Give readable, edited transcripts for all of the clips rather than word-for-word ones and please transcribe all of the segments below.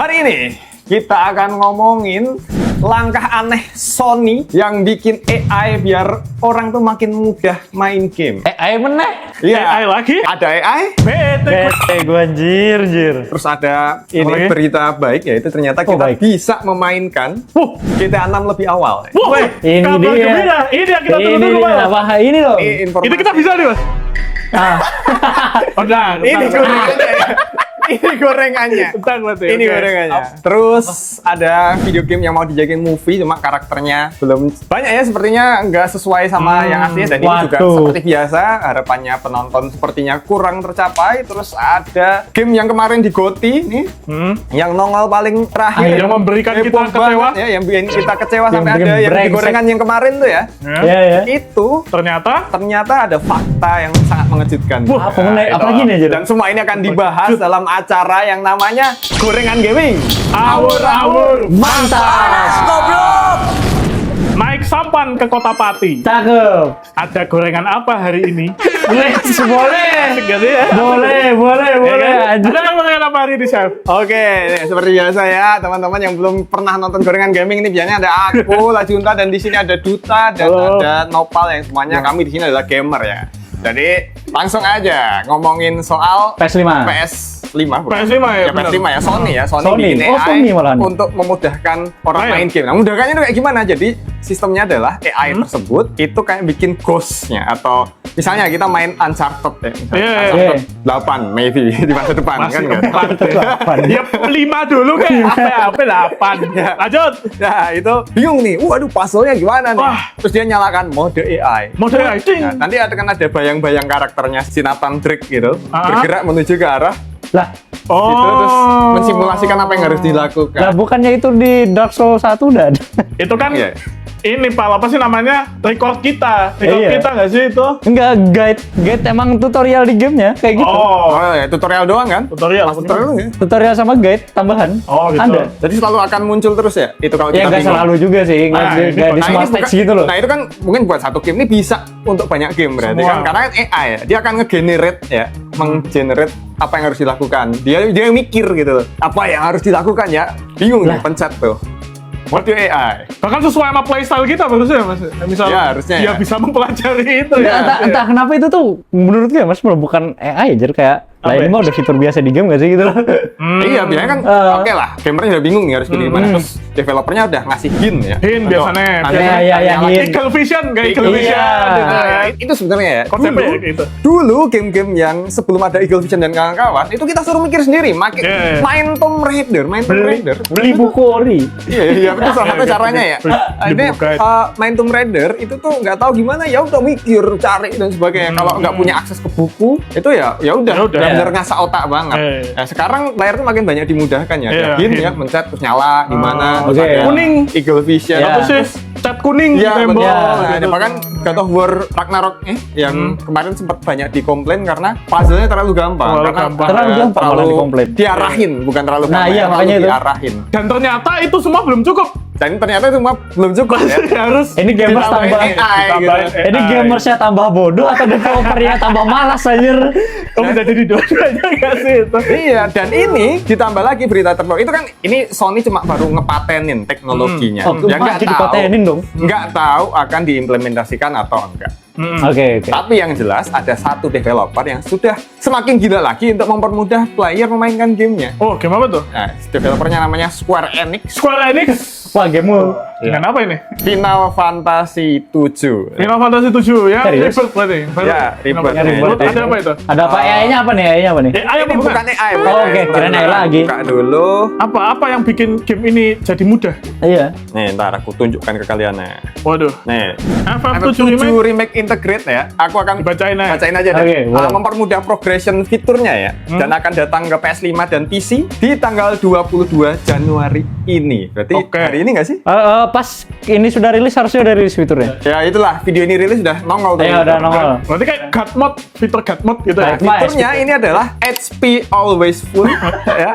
Hari ini kita akan ngomongin langkah aneh Sony yang bikin AI biar orang tuh makin mudah main game. AI meneh. Iya. AI lagi? Ada AI. Bete gua anjir. Terus ada Apa lagi? berita baik, yaitu ternyata kita baik. bisa memainkan GTA 6 lebih awal. Wah, Ini kabar dia. gembira. Ini yang kita Ini tunggu-tunggu, dia, Mas. apa ini loh. Ini informasi. Itu kita bisa nih, Mas. Oh, udah. Ini gorengannya. Ini gorengannya. Tentang berarti. Ini oke. gorengannya. Terus ada video game yang mau dijadiin movie, cuma karakternya belum banyak ya, sepertinya nggak sesuai sama yang aslinya. Dan ini juga waduh. seperti biasa, harapannya penonton sepertinya kurang tercapai. Terus ada game yang kemarin di GOTY nih, yang nongol paling terakhir, Yang memberikan kita heboh kecewa. banget, ya, yang bikin kita kecewa Yang sampai bikin ada yang di brengsek. gorengan yang kemarin tuh ya. Ya. Itu ternyata ada fakta yang sangat mengejutkan. Wah, apa meneh? itu. Apalagi nih, Jero? Dan semua ini akan dibahas dalam acara yang namanya Gorengan Gaming. Awur-awur. Mantap. Naik sampan ke Kota Pati. Cakep. Ada gorengan apa hari ini? Boleh, boleh. Asik gak sih ya? Boleh. Ya kan? Ada gorengan apa hari ini, Chef? Oke, nih, seperti biasa ya, teman-teman yang belum pernah nonton Gorengan Gaming ini biasanya ada aku, Lajunta, dan di sini ada Duta dan Halo. ada Nopal yang semuanya kami di sini adalah gamer ya. Jadi langsung aja ngomongin soal PS5. PS5 bukan? PS5 ya, PS5 ya, Sony ya. Sony Sony. bikin Oh, AI Sony malahan. untuk memudahkan orang Main. main game. Nah, memudahkannya itu kayak gimana? Jadi sistemnya adalah AI tersebut itu kayak bikin ghost-nya, atau misalnya kita main Uncharted ya. Misalnya Iya. Uncharted 8 maybe di masa depan kan Masih nggak? 4. Ya 5 dulu kayak apa 8. Ya. Lanjut. Nah, itu bingung nih. Waduh, puzzle-nya gimana nih? Wah. Terus dia nyalakan mode AI. Mode AI. Cing. Nah, nanti akan ada bayang-bayang karakternya si Nathan Drake gitu, bergerak menuju ke arah Lah, Oh. itu, terus mensimulasikan apa yang harus dilakukan. lah bukannya itu di Dark Souls 1 udah ada? Itu kan Iya. ini Pak, apa sih namanya? Record kita. Record Iya. kita nggak sih itu? Enggak, guide emang tutorial di gamenya kayak gitu. Oh. Oh ya, tutorial doang kan? Tutorial. Mas tutorial ya. Tutorial sama guide tambahan. Oh, gitu. Ada. Jadi selalu akan muncul terus ya? Itu kalau Ya kita nggak bingung. selalu juga sih, nggak Nah, di, ini nggak di bukan- semua ini stage bukan- gitu loh. Nah itu kan mungkin buat satu game ini bisa untuk banyak game berarti Semua. kan, karena kan AI ya, dia akan nge-generate ya, meng-generate apa yang harus dilakukan. Dia mikir gitu loh, apa yang harus dilakukan ya, bingung nih Lah. pencet tuh. Mode AI. Bahkan sesuai sama playstyle kita harusnya, Mas. Misal Ya, harusnya dia ya. bisa mempelajari itu Enggak, ya. entah kenapa itu tuh menurut gue Mas bukan AI aja kayak lah Apa ini ya? mah udah fitur biasa di game gak sih gitu loh. Iya, biasanya kan oke lah, gamernya udah bingung nih harus gimana. Terus developernya udah ngasih hint ya. Hint Untuk biasanya. nanti Iya, iya, iya, nyalain. hint. Eagle Vision, kayak Eagle Iya. Vision gitu ya. Nah, itu sebenarnya ya. Konsepnya gitu. Dulu game-game yang sebelum ada Eagle Vision dan kawan-kawan itu kita suruh mikir sendiri, Iya. main Tomb Raider, Beli buku ori. Iya, itu salah satu caranya ya. Ini Dibuka. main Tomb Raider itu tuh nggak tahu gimana, ya udah mikir, cari dan sebagainya. Kalau nggak punya akses ke buku, itu ya udah, Ya udah. benar-benar ngasah otak banget. Nah, sekarang layar tuh makin banyak dimudahkan ya. Ada Iya, hint hint. ya, mencet terus nyala di mana, terus oke. ada Kuning. Eagle Vision. Ya. Apa sih? Cat kuning di Iya tembok. betul. Ya, Nah, gitu. bahkan God of War Ragnarok yang kemarin sempat banyak dikomplain karena puzzle-nya terlalu gampang. Terlalu Karena gampang. Terlalu gampang malah dikomplain. diarahin, bukan terlalu Nah, gampang. iya, terlalu makanya itu. diarahin. Dan ternyata itu semua belum cukup. Dan ternyata itu semua belum cukup ya. Harus Ini gamers Ditambahin tambah AI gitu. ditambahin ini AI. gamersnya tambah bodoh atau developernya tambah malas anjir. Oh, bisa jadi dua-duanya nggak sih itu? Iya, dan ini ditambah lagi berita terbaru. Itu kan ini Sony cuma baru ngepatenin teknologinya. Oh, nggak jadi tahu. dipatenin dong. Nggak tahu akan diimplementasikan atau enggak. Oke. Tapi yang jelas ada satu developer yang sudah semakin gila lagi untuk mempermudah player memainkan gamenya. Oh, gimana tuh? Nah, developernya namanya Square Enix. Square Enix Wah, gamemu dengan apa ini? Final Fantasy 7. Final Fantasy 7 ya, Serius? Rebirth berarti. Ya, Rebirth. Rebirth. Ada apa itu? Ada apa AI-nya apa nih? AI-nya apa nih? AI apa Ini bukan AI. Oh, oke, kirain AI lagi. Buka dulu. Apa yang bikin game ini jadi mudah? Iya. Nih, ntar aku tunjukkan ke kalian nih. Waduh. Nih, FF7 FF7 remake Remake Integrate ya. Aku akan Dibacain aja. bacain aja deh. Oke, boleh. Mempermudah progression fiturnya ya. Dan akan datang ke PS5 dan PC di tanggal 22 Januari ini. Berarti Oke. hari ini nggak sih? Pas ini sudah rilis harusnya udah rilis fiturnya. Ya itulah, video ini rilis sudah nongol tuh. Iya, udah nongol. Berarti kayak God mode, fitur God mode gitu ya. Baik. Mas. Fiturnya ini adalah HP always full ya.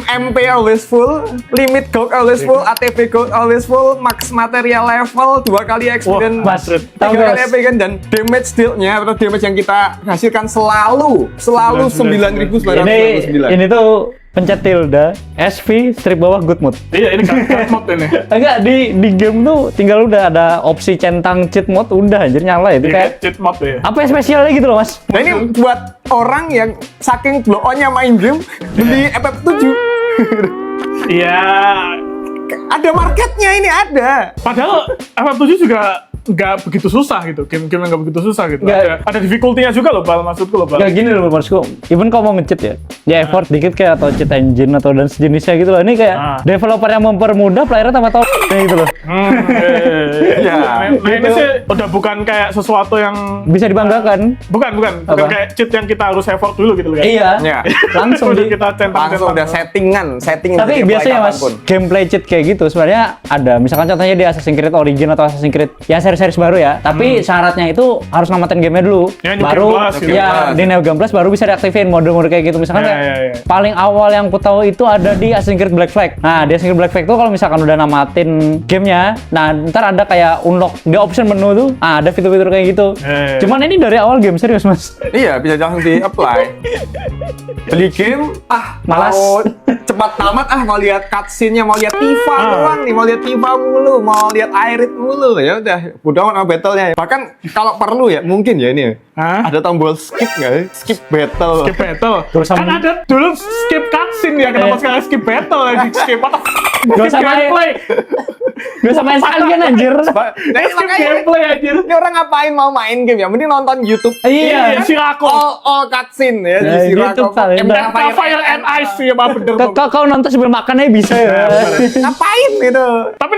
MP always full, limit gold always full, ATB gold always full, max material level 2 kali experience, Wah, Mas, 3 tahu kali Mas? experience, dan damage deal-nya atau damage yang kita hasilkan selalu 9.999. Ini tuh pencet tilde, SV, strip bawah good mood. Iya, ini God mode ini. Enggak, di game tuh tinggal udah ada opsi centang cheat mode, udah anjir nyala itu Ini kayak kayak cheat mode ya. apa yang spesialnya gitu loh mas. Nah ini buat orang yang saking blow-onnya main game, beli FF7. Iya. Ada marketnya ini, ada. Padahal FF7 juga nggak begitu susah gitu. Game-game yang nggak begitu susah gitu. Nggak. Ada difficulty-nya juga loh, Bal. Maksudku loh, Bal. Kayak gini loh maksudku, even kalau mau nge-cheat ya effort dikit kayak atau cheat engine atau dan sejenisnya gitu loh. Ini kayak developer yang mempermudah, playernya tambah tahu gitu loh. Iya. Nah ini sih udah bukan kayak sesuatu yang Bisa dibanggakan. bukan Apa? kayak cheat yang kita harus effort dulu gitu loh kan. Iya. Ya. Langsung Udah di kita centang-centang. Langsung udah setting Tapi gameplay biasanya mas, kapanpun. gameplay cheat kayak gitu sebenarnya ada. Misalkan contohnya di Assassin's Creed Origin atau Assassin's Creed ya series baru ya. Tapi syaratnya itu harus namatin gamenya dulu. Ya, New Baru Game Plus gitu. ya di New Game Plus baru bisa diaktifin mode-mode kayak gitu. Misalkan Ya, kayak ya, ya. paling awal yang ku tahu itu ada di Assassin's Creed Black Flag. Nah di Assassin's Creed Black Flag tuh kalau misalkan udah namatin gamenya, nah ntar ada kayak unlock di option menu tuh, ada fitur-fitur kayak gitu. Ya. Cuman ini dari awal game serius mas. Iya, bisa langsung di-apply. Beli game, Malas. mau cepat tamat, mau lihat cutscene-nya, mau lihat Tifa doang nih, mau lihat Tifa mulu, mau lihat Aerith mulu, ya udah, udah sama battle-nya. Bahkan kalau perlu ya, mungkin ya ini ya, Hah? ada tombol skip nggak ya? Skip battle. Skip battle. Terus Kan sama- ada dulu skip cutscene ya, kenapa sekarang skip battle lagi skip apa? Gak usah main. gameplay. Gak usah main sekalian anjir. Nah, ini Skip makanya gameplay anjir. ini orang ngapain mau main game ya? Mending nonton YouTube. Iya. si Rako. All cutscene ya, Nah, di YouTube kali. Fire and Ice ya, apa bener. Kau nonton sebelum makan aja bisa ya. Ngapain gitu? Tapi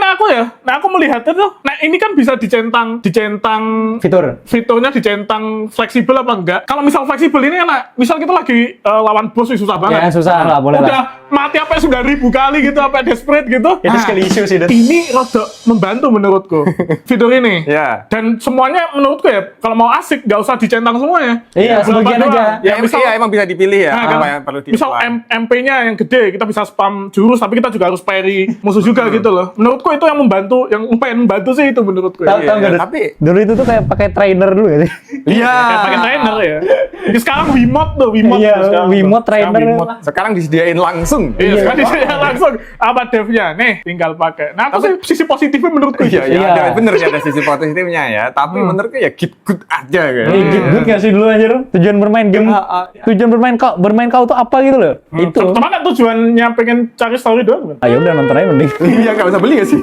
aku melihatnya tuh, ini kan bisa dicentang Fitur. fiturnya dicentang fleksibel apa enggak? Kalau misal fleksibel ini enak. Misal kita lagi lawan bos susah banget. Ya susah lah, boleh Udah lah. mati apa 9.000 kali gitu, apa desperate gitu. Itu sekali isu sih, Dan. Ini rada membantu menurutku fitur ini. Ya. Dan semuanya menurutku ya, kalau mau asik nggak usah dicentang semuanya. Iya, Berapa sebagian doang. aja. Ya, iya, emang bisa dipilih ya, Nah, apa kan, yang perlu di misal MP-nya yang gede, kita bisa spam jurus, tapi kita juga harus parry musuh juga gitu loh. Menurutku itu yang membantu, yang lumayan membantu sih itu menurutku Tahu ya. tahu nggak? iya, Dan? tapi- Dulu itu tuh kayak pakai trainer dulu ya. Iya. Kayak pakai trainer ya. Jadi sekarang Wiimote tuh, Wiimote. Iya, tuh sekarang. Wiimote Sekarang trainer. Wiimote. Sekarang disediain langsung. Iya, sekarang disediakan langsung apa devnya. Nih, tinggal pakai. Nah, aku sih sisi positifnya menurutku Iya, itu. iya, Iya. ada bener sih, ada sisi positifnya ya. Tapi menurutku ya good aja kan. Ini good gak sih dulu anjir? Tujuan bermain game. Tujuan bermain kau tuh apa gitu loh. Itu. Teman kan tujuannya pengen cari story doang kan? Ayo udah nonton aja mending. Iya, nggak usah beli gak sih?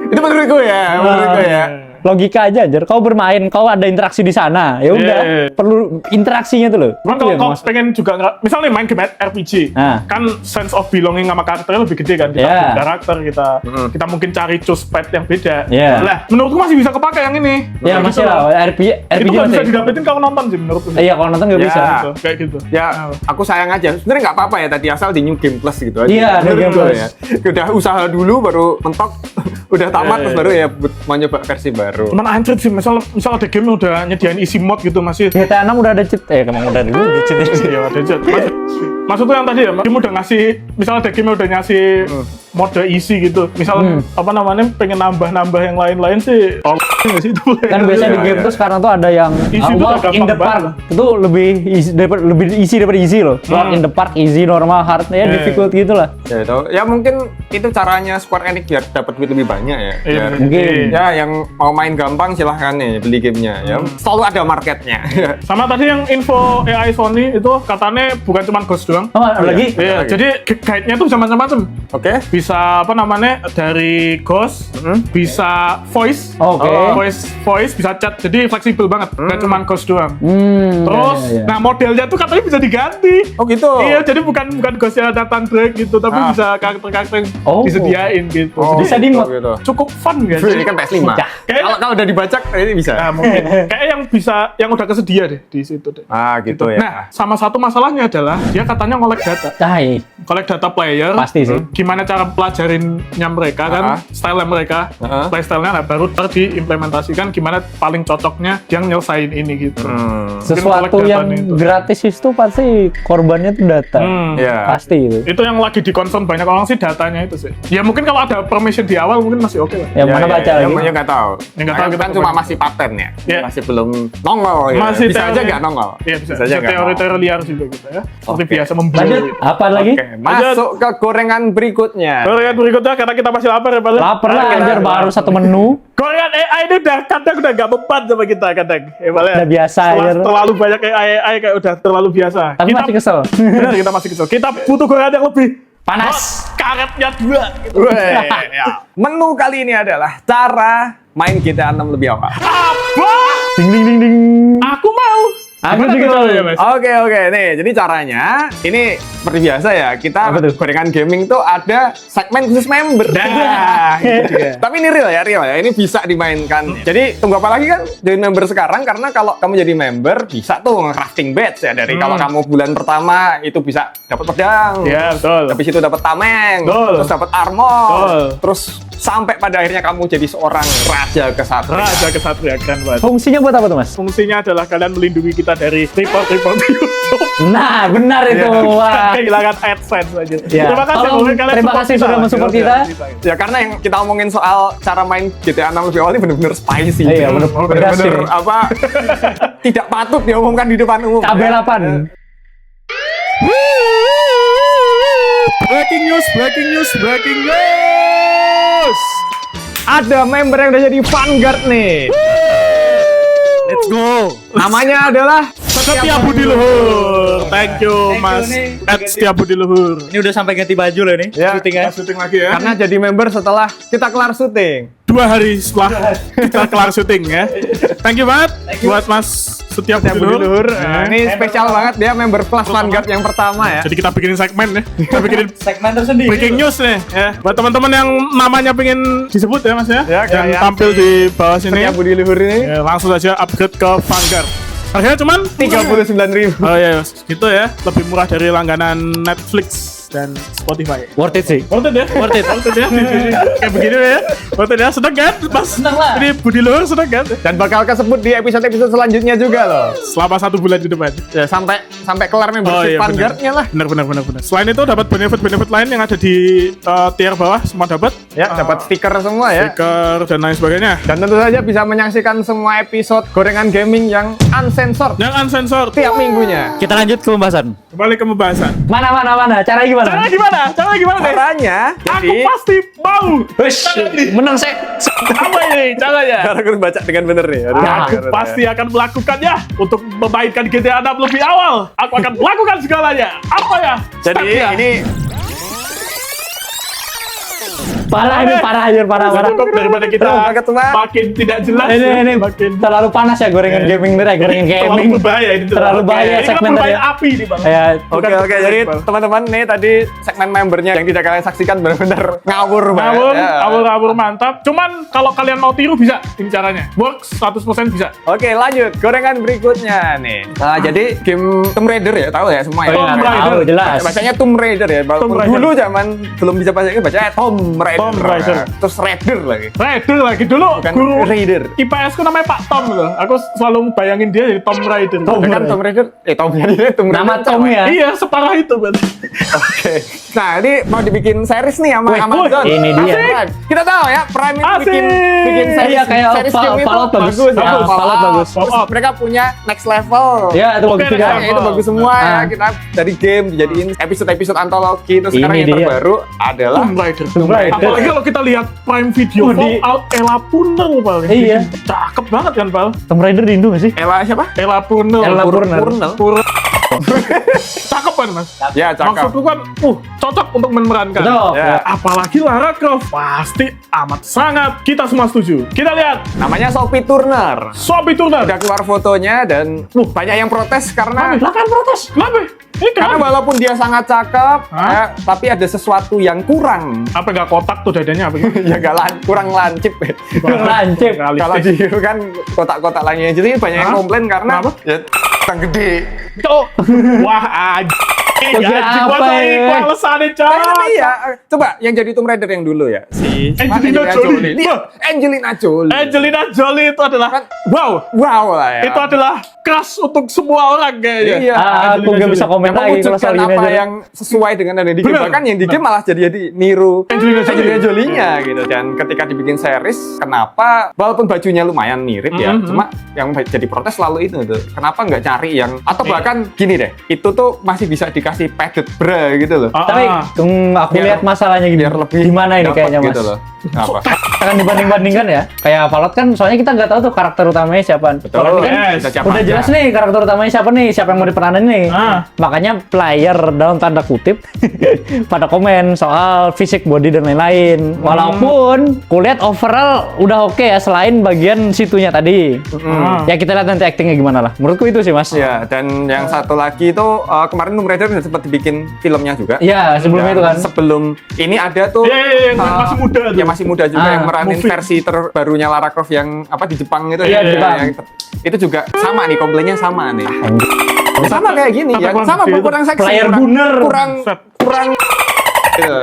Itu menurutku ya, menurutku ya. Logika aja anjir. Kau bermain, kau ada interaksi di sana. Ya udah, Iya. perlu interaksinya tuh loh. Cuman Itu kalau yang kau mas- pengen juga, misalnya main game RPG, Nah. kan sense of belonging sama karakternya lebih gede kan. Kita Yeah. build karakter, kita mungkin cari choose pet yang beda. Yeah. Lah, menurutku masih bisa kepakai yang ini. Ya Kayak masih gitu lah, loh. RPG Itu nggak bisa masih. didapetin kalau nonton sih menurutku. Iya, kalau nonton nggak Ya. bisa. Gitu, kayak gitu. Ya, aku sayang aja. Sebenarnya nggak apa-apa ya tadi asal di New Game Plus gitu aja. Iya, New Game Menurutku Plus. ya. Udah usaha dulu baru mentok, udah tamat Iya, terus iya. baru ya mau nyoba versi baru. Cuman anjir sih, misal ada game yang udah nyediain isi mod gitu masih. GTA 6 udah ada cheat. Emang udah dulu ada cheat. Iya, ada aja. Maksudnya yang tadi ya, game udah ngasih, misal ada game yang udah ngasih mode isi gitu. Misal apa namanya, pengen nambah-nambah yang lain-lain sih. Nggak sih itu. Kan biasanya di Iya, game iya. tuh sekarang tuh ada yang Easy tuh walk udah in the gampang park banget. itu lebih easy daripada easy loh. Walk in the park easy, normal, hard ya difficult gitu lah. Ya, itu. Ya mungkin itu caranya Square Enix biar dapat duit lebih banyak ya. Iya, Biar- mungkin. Ya yang mau main gampang silahkan nih beli gamenya. Ya selalu ada marketnya. Sama tadi yang info AI Sony itu katanya bukan cuma Ghost doang. Oh, ada lagi? Iya, lagi. jadi guide-nya tuh bisa macam-macam. Oke. Bisa apa namanya, dari Ghost, bisa voice, Oke. voice bisa chat, jadi fleksibel banget, nggak cuma Ghost doang. Terus, iya, iya. nah modelnya tuh katanya bisa diganti. Oh gitu. Iya, jadi bukan Ghost yang Nathan Drake gitu, tapi Ah. bisa karakter-karakter yang Oh. disediain gitu. Oh, Jadi bisa di mod. gitu. cukup fun gak Ini sih? kan PS5. Ya. Kalau udah dibacak ini bisa. Nah, mungkin kayak yang bisa, yang udah kesedia deh di situ deh. Ah gitu ya. Nah, sama satu masalahnya adalah dia katanya ngolek data. Cai, Collect data player. pasti sih. Gimana cara pelajarinnya mereka kan, style mereka, playstyle-nya, nah baru diimplementasikan gimana paling cocoknya yang nyelesain ini gitu. Sesuatu yang gratis itu pasti korbannya tuh data. Ya. Pasti itu. Itu yang lagi dikonsum banyak orang sih datanya itu sih. Ya mungkin kalau ada permission di awal mungkin masih oke lah. Yang mana baca lagi? Ya nggak tahu. Ya, nggak tahu, Kita kita kan cuma coba. masih paten ya. Ya. Masih belum nongol gitu. Masih Bisa aja teori- nggak nongol. Iya bisa. aja nggak Teori-teori liar juga gitu ya. Seperti Oke. biasa memburu. Lanjut, apa lagi? Oke, masuk ke gorengan berikutnya. Gorengan berikutnya karena kita masih lapar ya Pak. Lapar lah anjir, baru satu menu. Gorengan AI ini udah kadang udah gak mempan sama kita kadang. Ya, Pak, ya. Udah biasa, Setelah ya. terlalu banyak AI kayak udah terlalu biasa. Tapi masih kesel. Benar, kita masih kesel. Kita butuh gorengan yang lebih Panas. hot, karetnya 2 gitu. Weh, ya. Menu kali ini adalah cara main GTA 6 lebih awal. Apa? Ding ding ding ding. Aku mau. Aku Gimana juga tuh mau. caranya, Mas? Oke, nih. Jadi caranya ini seperti biasa ya. Kita Apa tuh? gorengan gaming tuh ada segmen khusus member. Nah, itu dia. Tapi ini real ya. Ini bisa dimainkan. Jadi tunggu apa lagi kan? Jadi member sekarang karena kalau kamu jadi member bisa tuh crafting badge ya dari kalau kamu bulan pertama itu bisa dapat pedang. Ya, betul. Habis itu dapat tameng, Betul. terus dapat armor, Betul. terus sampai pada akhirnya kamu jadi seorang raja kesatria. Raja kesatria keren banget. Fungsinya buat apa tuh, Mas? Fungsinya adalah kalian melindungi kita dari report YouTube. Nah, benar itu. Wah. Kehilangan AdSense aja. Ya. Terima kasih, Tolong, mungkin kalian terima support kasih sudah mensupport kita. Ya karena yang kita omongin soal cara main GTA 6 lebih awal ini bener-bener spicy. Iya, bener-bener pedas Bener-bener ini. apa tidak patut diomongkan di depan umum. Cabai ya. 8. Breaking news. Ada member yang udah jadi Vanguard nih. Let's go. Namanya adalah Setia Budi Luhur. Thank you, Mas. Setia Budi Luhur. Ini udah sampai ganti baju loh nih. Ya, Kita syuting lagi ya. karena jadi member setelah kita kelar syuting. 2 hari setelah kita kelar syuting ya. Thank you banget buat Mas Setia Budi Budi Luhur. Luhur. Nah, ini spesial banget dia member plus Vanguard yang pertama ya. Jadi kita bikinin segmen ya. Kita bikinin Segmen tersendiri. breaking news nih ya. Buat teman-teman yang namanya pengen disebut ya Mas ya. Ya, yang kayak tampil di bawah sini. Setia Budi Luhur ini Ya, langsung aja upgrade ke Vanguard. Harganya cuman 39.000. Oh iya, gitu ya. Lebih murah dari langganan Netflix dan Spotify. Worth it sih. Worth it ya? Worth it ya? Kayak begini ya? Worth it ya? Seneng kan? Mas, Seneng lah. ini Budi Luhur seneng kan? Dan bakal kesebut di episode-episode selanjutnya juga loh. Selama 1 bulan ke depan. Ya, sampai kelar membership Vanguard-nya lah. Benar. Selain itu dapat benefit lain yang ada di tier bawah semua dapat. Ya, dapat stiker semua ya. Stiker dan lain sebagainya. Dan tentu saja bisa menyaksikan semua episode gorengan gaming yang uncensored Yang uncensored. tiap minggunya. Kita lanjut ke pembahasan. Kembali ke pembahasan. Mana. Caranya gimana? Caranya gimana? Deh? Caranya, Aku jadi pasti mau. Menang saya. Apa ini caranya? cara gue baca dengan bener nih. Harus Ya, dengan Aku bener pasti ya. akan melakukannya untuk memainkan GTA 6 lebih awal. Aku akan melakukan segalanya. Apa ya? Jadi Stepnya? ini Parah ini, parah. Cukup daripada kita Terus, banget, Mas. makin tidak jelas. Ini makin terlalu panas ya gorengan gaming nih, gorengan gaming. terlalu berbahaya ini. Terlalu bahaya Ini kan segmen tadi berbahaya ya. api nih bang. Ya, Oke, jadi teman-teman nih tadi segmen membernya yang tidak kalian saksikan benar-benar ngawur banget. Ngawur, ya. ngawur mantap. Cuman kalau kalian mau tiru bisa ini caranya. Works 100% bisa. Oke, lanjut gorengan berikutnya nih. Nah, jadi game Tomb Raider ya, tahu ya semua ya. Oh, iya, Tomb Raider. tahu, jelas. Bacanya Tomb Raider ya. Tomb Raider. Dulu zaman belum bisa bahasa Inggris bacanya Tomb Raider. Tomb Raider. Nah, terus Raider lagi. Raider lagi dulu Bukan guru Raider. IPS ku namanya Pak Tom gitu. Aku selalu bayangin dia jadi Tom Raider. Kan Tomb Raider, Tomb Raider. Tomb Raider nama Tom cewek. ya. Iya, separah itu kan. Oke. Nah, ini mau dibikin series nih sama Wih, Amazon. ini dia. Asik. Kita tahu ya, Prime itu Asik. bikin series. Iya, kayak series Fallout game itu bagus. bagus. Ya, Fallout bagus. Terus mereka punya next level. Ya, itu bagus Oke, juga. Ya, itu bagus semua ya. Ah. Kita dari game dijadiin episode-episode antologi. Terus Ini sekarang yang dia. terbaru adalah Tomb Raider. Tomb Raider. Apalagi kalau kita lihat Prime Video Di- Fallout Ella Purnell paling. Iya. Cakep banget kan, Pal? Tomb Raider di Indo gak sih? Ella siapa? Ella Purnell. Ella Purnell. Cakep kan, Mas? Ya, cakep. Maksudku kan, cocok untuk memerankan. Betul. Ya. Apalagi Lara Croft, pasti amat sangat. Kita semua setuju. Kita lihat Namanya Sophie Turner. Sophie Turner. Udah keluar fotonya dan banyak yang protes karena Lah kan protes. Kenapa? Ini karena kenapa? walaupun dia sangat cakep, Hah? ya, tapi ada sesuatu yang kurang. Apa nggak kotak tuh dadanya apa gitu? Ya kurang lancip. Kurang lancip. Kalau di kan kotak-kotak lainnya jadi banyak yang Hah? komplain karena Kenapa? ya yang gede. Cok. Wah, kira apa ya? Alasannya Tapi ya, coba yang jadi Tomb Raider yang dulu ya. Si Angelina Jolie. Iya, Angelina Jolie. Angelina Jolie itu adalah Wow lah ya. itu adalah crush untuk semua orang kayaknya. Iya. Aku nggak bisa komen Yang lagi kalau mewujudkan soal ini apa aja. yang sesuai dengan yang di game. Bener. Bahkan yang di game malah jadi niru Angelina Jolie-nya gitu. Dan ketika dibikin series, kenapa walaupun bajunya lumayan mirip ya, cuma yang jadi protes selalu itu tuh. Kenapa nggak cari yang atau bahkan gini deh, itu tuh masih bisa dikasih padded bra gitu loh. Tapi aku Biar- lihat masalahnya gini. Biar lebih Gimana ini dapet kayaknya Mas? gitu loh. Apa? Akan dibanding-bandingkan ya. Kayak Fallout kan soalnya kita nggak tahu tuh karakter utamanya siapa. Betul. Kalau ini kan Yes. Bisa siapa udah aja. jelas nih karakter utamanya siapa nih, siapa yang mau diperanin nih. Makanya player dalam tanda kutip pada komen soal fisik, body dan lain-lain. Walaupun kulihat overall udah oke ya selain bagian situnya tadi. Ya kita lihat nanti actingnya gimana lah. Menurutku itu sih Mas. Ya, dan yang satu lagi itu kemarin Tomb Raider udah sempat dibikin filmnya juga. Iya, sebelumnya Dan itu kan. Sebelum ini ada tuh Iya, yang masih muda tuh. Ya masih muda juga yang meranin movie. versi terbarunya Lara Croft yang apa di Jepang itu Iya, di Jepang. itu juga sama nih, komplainnya sama nih. Sama kayak gini Tapi ya, kurang sama seksi itu. kurang seksi, Player kurang gunner. kurang gitu.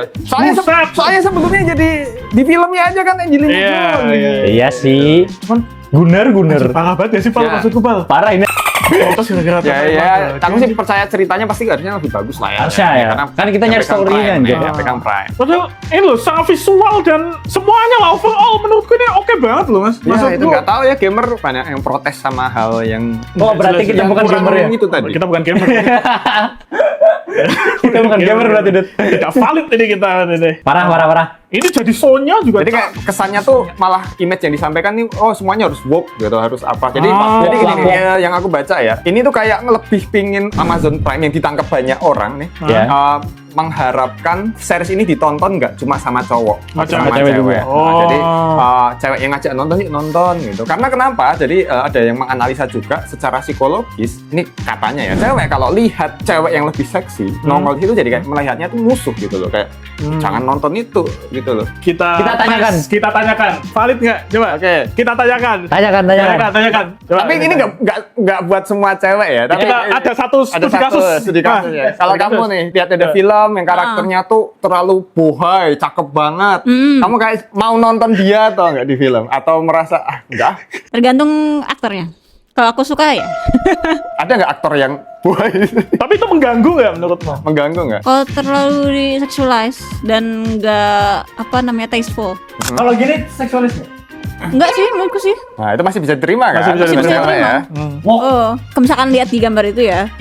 Soalnya sebelumnya jadi di filmnya aja kan Angelina Iya, Jolie. iya. Iya sih. Cuman Gunner. Parah banget ya sih, Pal. Ya. Maksudku, Pal. Parah ini. Protes gara-gara Ya, aku sih percaya ceritanya pasti harusnya lebih bagus lah ya. Harusnya ya. Karena Kan kita yang nyari pegang story-nya, Prime, anjir. ya, yang pegang Prime. Padahal ini loh, sangat visual dan semuanya lah overall menurutku ini oke banget loh, Mas. Ya, itu Maksudku nggak tahu ya, gamer banyak yang protes sama hal yang Oh, berarti kita yang bukan kurang gamer ya? itu tadi. kita bukan gamer. Kita bukan gamer berarti, Dut. Tidak valid ini kita ini. Parah. Ini jadi Sonya juga. Jadi kayak kesannya tuh malah image yang disampaikan nih, oh semuanya harus woke gitu, harus apa. Jadi jadi gini nih, yang aku baca ya, ini tuh kayak lebih pingin Amazon Prime yang ditangkap banyak orang nih, Ya. mengharapkan series ini ditonton nggak cuma sama cowok, Sama sama cewek cewek. juga. Oh. Jadi cewek yang ngajak nonton yuk nonton gitu. Karena kenapa? Jadi ada yang menganalisa juga secara psikologis. Ini katanya ya, cewek kalau lihat cewek yang lebih seksi nongol itu jadi kayak melihatnya tuh musuh gitu loh, kayak jangan nonton itu gitu loh. Kita tanyakan. Kita tanyakan. Valid nggak? Coba. Oke. Kita tanyakan. Tanyakan. Coba. Tapi ini nggak buat semua cewek ya. Tapi Kita ada satu studi kasus. studi kasus ya. Kalau studi kamu kasus. nih lihat ada film yang karakternya tuh terlalu bohai, cakep banget. Kamu kayak mau nonton dia atau nggak di film? Atau merasa enggak? Tergantung aktornya. Kalau aku suka ya. Ada nggak aktor yang bohai Tapi itu mengganggu nggak menurutmu? mengganggu nggak? Kalau terlalu di sexualize dan nggak tasteful. Kalau gini seksualis nggak? Enggak sih, menurutku sih. Nah itu masih bisa diterima kan? Masih bisa diterima. ya. Oh, kalau misalkan lihat di gambar itu ya,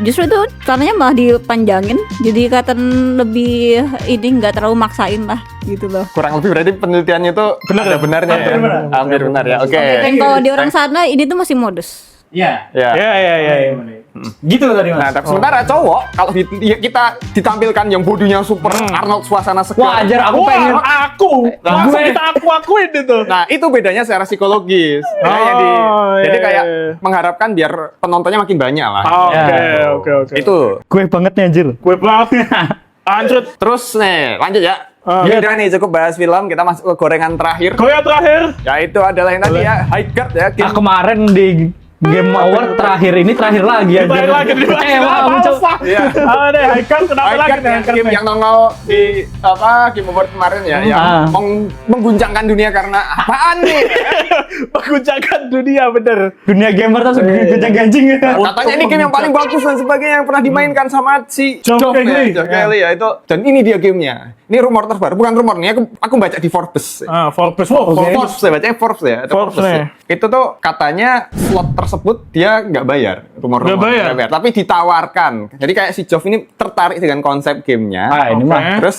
justru itu celananya malah dipanjangin, jadi kelihatan lebih ini nggak terlalu maksain lah, gitu loh. Kurang lebih berarti penelitiannya itu Benar ada ya? benarnya ya? Hampir benar. Hampir benar ya. Oke. Dan kalau di orang sana ini tuh masih modus. Iya. Ya. Iya. Gitu tadi Mas. Nah, tapi sementara cowok kalau kita ditampilkan yang bodinya super Arnold suasana segar. Wajar, aku Wah, pengen. aku. Nah, Langsung gue- kita akuin itu. Nah, itu bedanya secara psikologis. Ya, yang jadi iya, kayak iya. mengharapkan biar penontonnya makin banyak lah. Oke. Itu. Gue banget nih anjir. Gue banget. Anjir. Terus nih, lanjut ya. Iya. Udah nih cukup bahas film, kita masuk ke gorengan terakhir. Kau yang terakhir. Yaitu adalah yang tadi ya, High Guard ya. Ah, kemarin di Game Award terakhir lagi anjir. Terakhir lagi di Wah, Cok. Iya. Deh, Haikal kenapa High lagi Guard nih? ya, game yang nongol di Game Award kemarin ya, yang mengguncangkan dunia karena apaan nih? Mengguncangkan dunia bener. Dunia gamer tuh guncang ganjing. Katanya ini game yang paling bagus dan sebagainya yang pernah dimainkan sama si John Kelly. John Kelly ya itu. Dan ini dia gamenya. Ini rumor terbaru, bukan rumor nih. Aku baca di Forbes. Forbes. Forbes ya, bacanya Forbes ya. Ada Forbes ya. nih. Itu tuh katanya slot tersebut dia nggak bayar. Rumor-rumor Nggak bayar. tapi ditawarkan. Jadi kayak si Geoff ini tertarik dengan konsep gamenya. Ah, ini Oke. mah Terus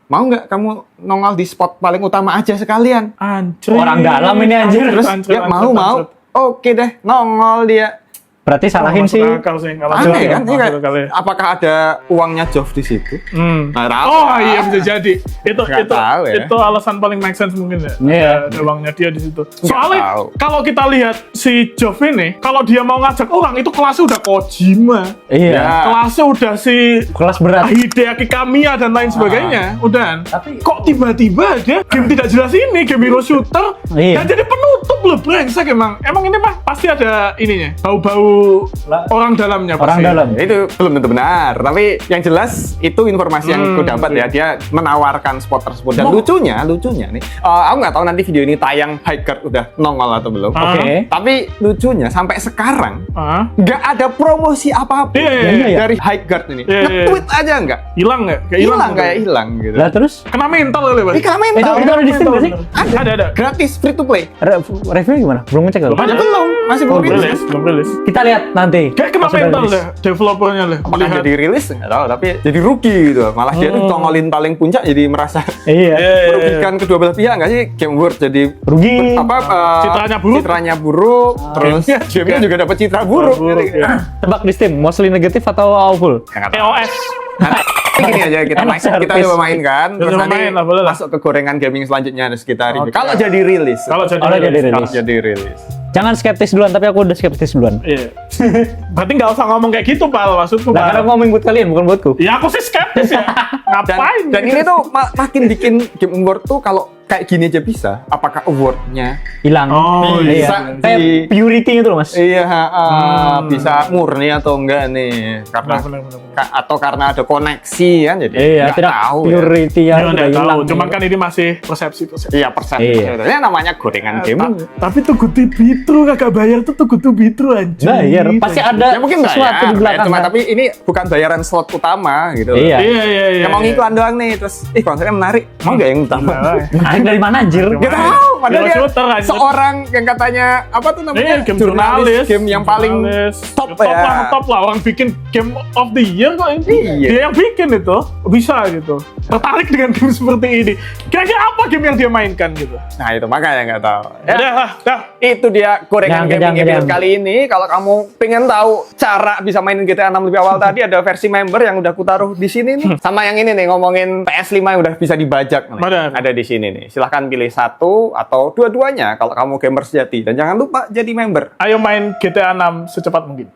mau nggak kamu nongol di spot paling utama aja sekalian? Anjir. Orang dalam ini, anjir. Terus dia mau. Oke deh, nongol dia. berarti salahin sih. Aneh kan? Ini kayak, apakah ada uangnya Geoff di situ? Nah, tahu. Oh iya bisa jadi. Nggak tahu ya. Itu alasan paling make sense mungkin ya. Iya. Ada uangnya dia di situ. tahu. Soalnya kalau kita lihat si Geoff ini, kalau dia mau ngajak orang itu kelasnya udah Kojima. Iya. Ya. Kelasnya udah si Kelas berat. Hideaki Kamiya dan lain sebagainya. Udah. Tapi- kok tiba-tiba ada game tidak jelas ini, game hero shooter Iya. dan jadi penutup tebel brengsek emang. Emang ini mah pasti ada ininya, bau-bau orang dalamnya pasti. Orang dalam. Itu belum tentu benar, tapi yang jelas itu informasi yang aku dapat ya, dia menawarkan spot tersebut. Dan lucunya nih, aku nggak tahu nanti video ini tayang Highguard udah nongol atau belum. Oke. Tapi lucunya sampai sekarang nggak ada promosi apapun Iya. dari Highguard ini. Iya. Nge-tweet aja nggak? Hilang nggak? Kayak hilang gitu. Lah terus? Kena mental kali, Pak. Ini karena mental. Itu ada di Steam nggak sih? Ada. Gratis, free to play. Reviewnya gimana? Belum ngecek loh. Ada. Belum, masih belum rilis. Belum rilis. Kita lihat nanti. Kayak kena pas udah mental rilis. deh developernya deh. Apakah Melihat. jadi rilis? Nggak tahu, tapi jadi rugi gitu. Malah dia tuh tongolin paling puncak jadi merasa Iya. merugikan kedua belah pihak nggak sih? Game World jadi Rugi. citranya buruk, terus gamenya juga dapat citra buruk. Buruk, Jadi, ya. Tebak di Steam, mostly negatif atau awful? nggak tahu. EOS. Gini aja kita Enak kita service. coba main kan, terus Coba nanti main lah, boleh lah. masuk ke gorengan gaming selanjutnya terus kita review. Oke. Kalau jadi rilis, Kalau jadi Kalau jadi rilis. rilis. kalau jadi rilis. Jangan skeptis duluan, tapi aku udah skeptis duluan. Iya. Berarti nggak usah ngomong kayak gitu, Pal. Maksudku, Nah, karena Pal. aku ngomong buat kalian, bukan buatku. Ya aku sih skeptis ya. Ngapain? Dan ini tuh makin bikin Game Award tuh kalau kayak gini aja bisa. Apakah awardnya Hilang. Oh, iya. bisa Kayak di- purity itu loh, Mas. iya bisa murni atau enggak nih? Karena Benar. atau karena ada koneksi kan jadi Iya, nggak tidak tahu ya. purity Ya yang udah udah tahu. hilang. Cuman kan ini masih persepsi. Iya persepsi. Iya. Ini namanya gorengan gaming. Tapi tuh Guti Bitru kagak bayar tuh Guti Bitru anjir. Bayar, pasti ada Ya mungkin sesuatu di belakang. cuma kan? tapi ini bukan bayaran slot utama gitu. Iya. Iya. Ya mau ngiklan doang nih terus konsepnya menarik. Mau nggak yang utama? Narik dari mana anjir? Gak tahu, padahal Hero dia shooter, anjir. seorang yang katanya apa tuh namanya Game jurnalis, game yang paling top ya. Top lah, orang bikin game of the year kok ini. Iya. Dia yang bikin itu bisa gitu. Tertarik dengan game seperti ini. Kira-kira apa game yang dia mainkan gitu? Nah itu makanya nggak tahu. Ya dah. Itu dia gorengan Jangan, gaming episode jangan. kali ini. Kalau kamu pengen tahu cara bisa mainin GTA 6 lebih awal tadi ada versi member yang udah kutaruh di sini nih. Sama yang ini nih ngomongin PS5 yang udah bisa dibajak nih. Benar. Ada di sini nih. Silahkan pilih satu atau dua-duanya kalau kamu gamer sejati. Dan jangan lupa jadi member. Ayo main GTA 6 secepat mungkin.